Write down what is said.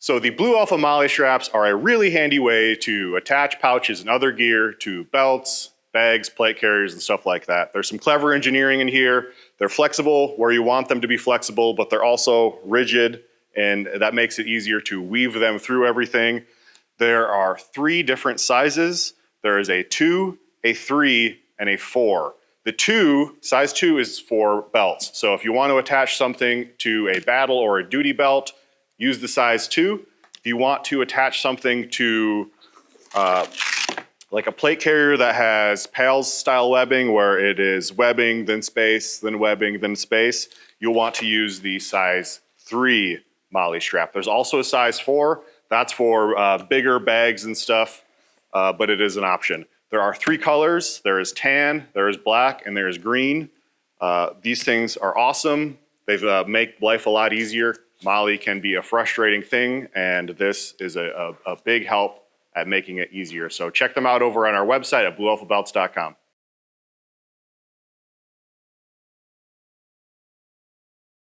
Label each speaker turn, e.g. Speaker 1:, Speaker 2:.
Speaker 1: So the Blue Alpha MOLLE straps are a really handy way to attach pouches and other gear to belts, bags, plate carriers, and stuff like that. There's some clever engineering in here. They're flexible where you want them to be flexible, but they're also rigid, and that makes it easier to weave them through everything. There are 3 different sizes. There is a 2, a 3, and a 4. The size 2 is for belts. So if you want to attach something to a battle or a duty belt, use the size 2. If you want to attach something to like a plate carrier that has PALS style webbing, where it is webbing, then space, then webbing, then space, you'll want to use the size 3 MOLLE strap. There's also a size 4. That's for bigger bags and stuff, but it is an option. There are 3 colors. There is tan, there is black, and there is green. These things are awesome. They make life a lot easier. MOLLE can be a frustrating thing, and this is a big help at making it easier. So check them out over on our website at bluealphabelts.com.